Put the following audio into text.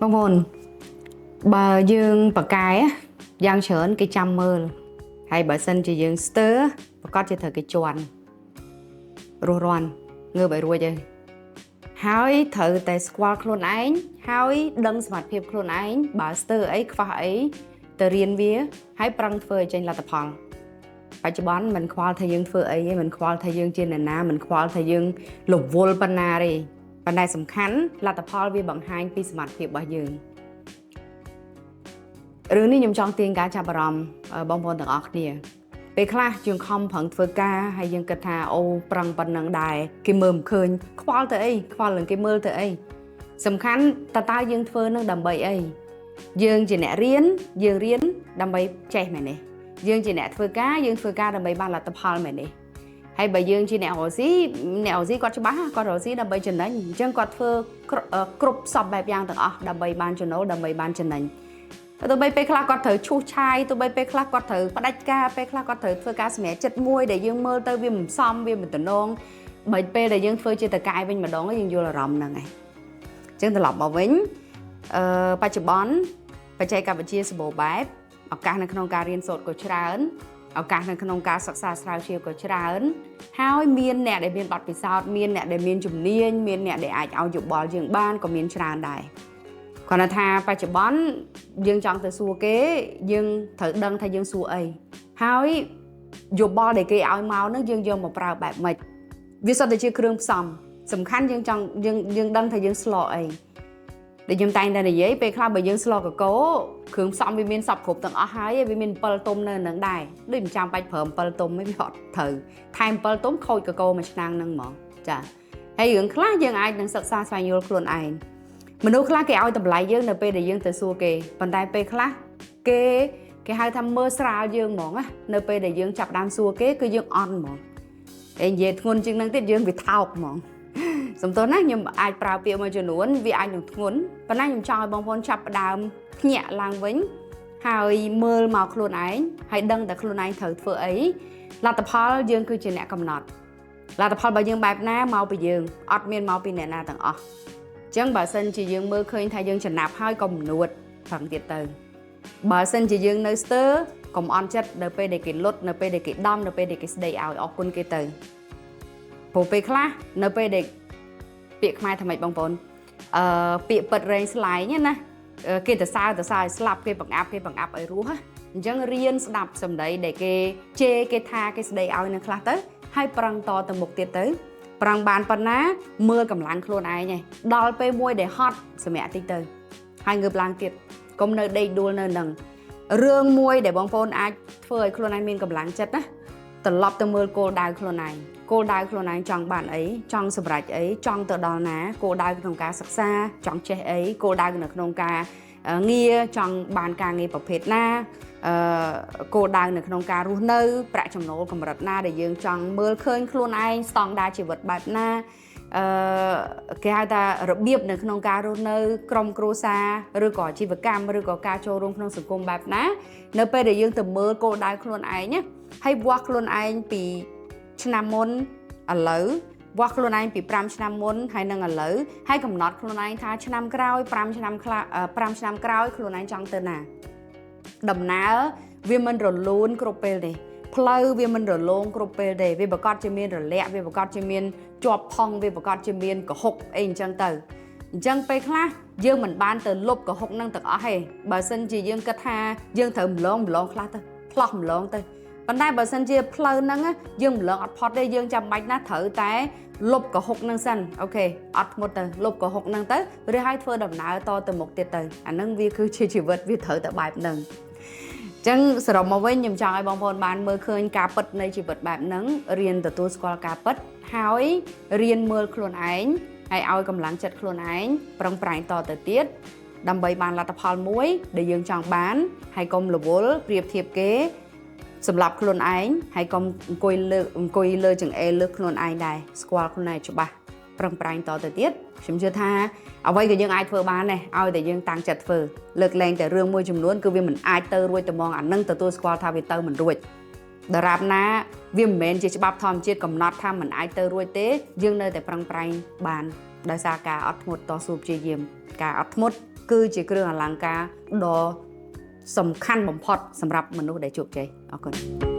บางคนបើយើងបកកាយយ៉ាងច្រើនគេចាំមើលហើយបើសិនជាយើងស្ទើប្រកាសជាត្រូវគេជន់រស់រាន់ងើបឲ្យរួចហើយហើយត្រូវតែស្គាល់ខ្លួនឯងហើយដឹងសមត្ថភាពខ្លួនឯងបើស្ទើអីខ្វះអីទៅរៀនវាហើយប្រឹងធ្វើឲ្យចេញលទ្ធផលបច្ចុប្បន្នមិនខ្វល់ថាយើងធ្វើអីទេមិនខ្វល់ថាយើងជាអ្នកណាមិនខ្វល់ថាយើងរវល់ប៉ុណ្ណាទេប៉ុន្តែសំខាន់លទ្ធផលវាបង្ហាញពីសមត្ថភាពរបស់យើងរឿងនេះខ្ញុំចង់ទាញការចាប់អារម្មណ៍បងប្អូនទាំងអស់គ្នាពេលខ្លះយើងខំប្រឹងធ្វើការហើយយើងគិតថាអូប្រឹងប៉ុណ្ណឹងដែរគេមើលមិនឃើញខ្វល់ទៅអីខ្វល់នឹងគេមើលទៅអីសំខាន់តើយើងធ្វើនឹងដើម្បីអីយើងជាអ្នករៀនយើងរៀនដើម្បីចេះមែនទេយើងជាអ្នកធ្វើការយើងធ្វើការដើម្បីបានលទ្ធផលមែនទេហើយបើយើងជាអ្នករស់ស៊ីគាត់ច្បាស់គាត់រស់ស៊ីដើម្បីចំណេញអញ្ចឹងគាត់ធ្វើគ្រប់សពបែបយ៉ាងទាំងអស់ដើម្បីបានចំណូលដើម្បីបានចំណេញទោះបីពេលខ្លះគាត់ត្រូវឈូសឆាយទោះបីពេលខ្លះគាត់ត្រូវផ្ដាច់ការពេលខ្លះគាត់ត្រូវធ្វើការសម្រាប់ចិត្តមួយដែលយើងមើលទៅវាមិនសមវាមិនតំណងបើពេលដែលយើងធ្វើជាតកាយវិញម្ដងយើងយល់អារម្មណ៍ហ្នឹងឯងអញ្ចឹងត្រឡប់មកវិញបច្ចុប្បន្នបច្ចេកវិទ្យាសម្បូរបែបឱកាសនៅក្នុងការរៀនសូត្រក៏ច្រើនឱកាសនៅក្នុងការសិក្សាស្រាវជ្រាវក៏ច្រើនហើយមានអ្នកដែលមានបទពិសោធន៍មានអ្នកដែលមានជំនាញមានអ្នកដែលអាចឲ្យយោបល់យើងបានក៏មានច្រើនដែរគាត់ថាបច្ចុប្បន្នយើងចង់ទៅសួរគេយើងត្រូវដឹងថាយើងសួរអីហើយយោបល់ដែលគេឲ្យមកនឹងយើងយកមកប្រើបែបម៉េចវាសុទ្ធតែជាគ្រឿងផ្សំសំខាន់យើងចង់យើងដឹងថាយើងស្លអីដែលខ្ញុំតែងតែនិយាយពេលខ្លះបើយើងស្លកកូគ្រឿងផ្សំវាមានសពគ្រប់ទាំងអស់ហើយវាមាន7ទុំនៅនឹងដែរដូចមិនចាំបាច់ប្រើ7ទុំទេវាអត់ត្រូវថែម7ទុំខូចកកូមួយឆ្នាំហ្នឹងហ្មងចាហើយរឿងខ្លះយើងអាចនឹងសិក្សាស្វែងយល់ខ្លួនឯងមនុស្សខ្លះគេឲ្យតម្លៃយើងនៅពេលដែលយើងទៅសួរគេប៉ុន្តែពេលខ្លះគេហៅថាមើលស្រាលយើងហ្មងណានៅពេលដែលយើងចាប់ដើមសួរគេគឺយើងអន់ហ្មងតែនិយាយធ្ងន់ជាងហ្នឹងទៀតយើងវាថោកហ្មងសំទោសណាខ្ញុំអាចប្រើពាក្យមួយចំនួនវាអាចនឹងធ្ងន់ប៉ុន្តែខ្ញុំចង់ឲ្យបងប្អូនចាប់ផ្ដើមភ្ញាក់ឡើងវិញហើយមើលមកខ្លួនឯងហើយដឹងតែខ្លួនឯងត្រូវធ្វើអីលទ្ធផលយើងគឺជាអ្នកកំណត់លទ្ធផលរបស់យើងបែបណាមកពីយើងអត់មានមកពីអ្នកណាទាំងអស់អញ្ចឹងបើសិនជាយើងមើលឃើញថាយើងចំណាប់ហើយក៏មនួតប្រឹងទៀតទៅបើសិនជាយើងនៅស្ទើរកុំអន់ចិត្តនៅពេលដែលគេលុតនៅពេលដែលគេដំនៅពេលដែលគេស្ដីឲ្យអរគុណគេទៅព្រោះពេលខ្លះនៅពេលដែលពាក្យខ្មែរថាម៉េចបងប្អូនពាក្យពិតរែងស្លែងណាគេទៅសើឲ្យស្លាប់គេបង្អាប់ឲ្យរស់អញ្ចឹងរៀនស្ដាប់សម្ដីដែលគេជេរគេថាគេស្ដីឲ្យនៅខ្លះទៅហើយប្រឹងតទៅមុខទៀតទៅប្រឹងបានប៉ុណ្ណាមើលកម្លាំងខ្លួនឯងឯងដល់ពេលមួយដែលហត់សម្រាប់តិចទៅហើយងើបឡើងទៀតកុំនៅដេកដួលនៅនឹងរឿងមួយដែលបងប្អូនអាចធ្វើឲ្យខ្លួនឯងមានកម្លាំងចិត្តណាត្រឡប់ទៅមើលគោលដៅខ្លួនឯងគោលដៅខ្លួនឯងចង់បានអីចង់សម្រេចអីចង់ទៅដល់ណាគោលដៅក្នុងការសិក្សាចង់ចេះអីគោលដៅនៅក្នុងការងារចង់បានការងារប្រភេទណាគោលដៅនៅក្នុងការរស់នៅប្រាក់ចំណូលកម្រិតណាដែលយើងចង់មើលឃើញខ្លួនឯងស្តង់ដារជីវិតបែបណាគេហៅថារបៀបនៅក្នុងការរស់នៅក្រុមគ្រួសារឬក៏អាជីវកម្មឬក៏ការចូលរួមក្នុងសង្គមបែបណានៅពេលដែលយើងទៅមើលគោលដៅខ្លួនឯងណាហើយវាស់ខ្លួនឯងពីឆ្នាំមុនឥឡូវវាស់ខ្លួនឯងពី5ឆ្នាំមុនហើយនឹងឥឡូវហើយកំណត់ខ្លួនឯងថាឆ្នាំក្រោយ5ឆ្នាំក្រោយខ្លួនឯងចង់ទៅណាដំណើរវាមិនរលូនគ្រប់ពេលទេផ្លូវវាមិនរលោងគ្រប់ពេលទេវាប្រកាសជាមានរលាក់វាប្រកាសជាមានជាប់ផុងវាប្រកាសជាមានកុហកអីអញ្ចឹងទៅអញ្ចឹងពេលខ្លះយើងមិនបានទៅលុបកុហកនឹងទាំងអស់ទេបើសិនជាយើងគិតថាយើងត្រូវម្លងខ្លះទៅផ្លោះម្លងទៅប៉ុន្តែបើសិនជាផ្លូវហ្នឹងយើងម្លងអត់ផុតទេយើងចាំបាច់ណាត្រូវតែលុបកុហកហ្នឹងសិនអូខេអត់ធ្មត់ទៅលុបកុហកហ្នឹងទៅឬឲ្យធ្វើដំណើរតទៅមុខទៀតទៅអាហ្នឹងវាគឺជាជីវិតវាត្រូវតែបែបហ្នឹងអញ្ចឹងសរុបមកវិញខ្ញុំចង់ឲ្យបងប្អូនបានមើលឃើញការពិតនៃជីវិតបែបហ្នឹងរៀនទទួលស្គាល់ការពិតហើយរៀនមើលខ្លួនឯងហើយឲ្យកម្លាំងចិត្តខ្លួនឯងប្រឹងប្រែងតទៅទៀតដើម្បីបានលទ្ធផលមួយដែលយើងចង់បានហើយកុំរវល់ប្រៀបធៀបគេសម្រាប់ខ្លួនឯងហើយកុំអង្គុយលើចង្អេរលើខ្លួនឯងដែរស្គាល់ខ្លួនឯងច្បាស់ប្រឹងប្រែងតទៅទៀតខ្ញុំជឿថាអ្វីក៏យើងអាចធ្វើបានដែរឲ្យតែយើងតាំងចិត្តធ្វើលើកលែងតែរឿងមួយចំនួនគឺវាមិនអាចទៅរួចតែហ្មងអានឹងទទួលស្គាល់ថាវាទៅមិនរួចដរាបណាវាមិនមែនជាច្បាប់ធម្មជាតិកំណត់ថាមិនអាចទៅរួចទេយើងនៅតែប្រឹងប្រែងបានដោយសារការអត់ធ្មត់តស៊ូព្យាយាមការអត់ធ្មត់ គឺជាគ្រឿងអលង្ការដ៏សំខាន់បំផុតសម្រាប់មនុស្សដែលជោគជ័យអរគុណ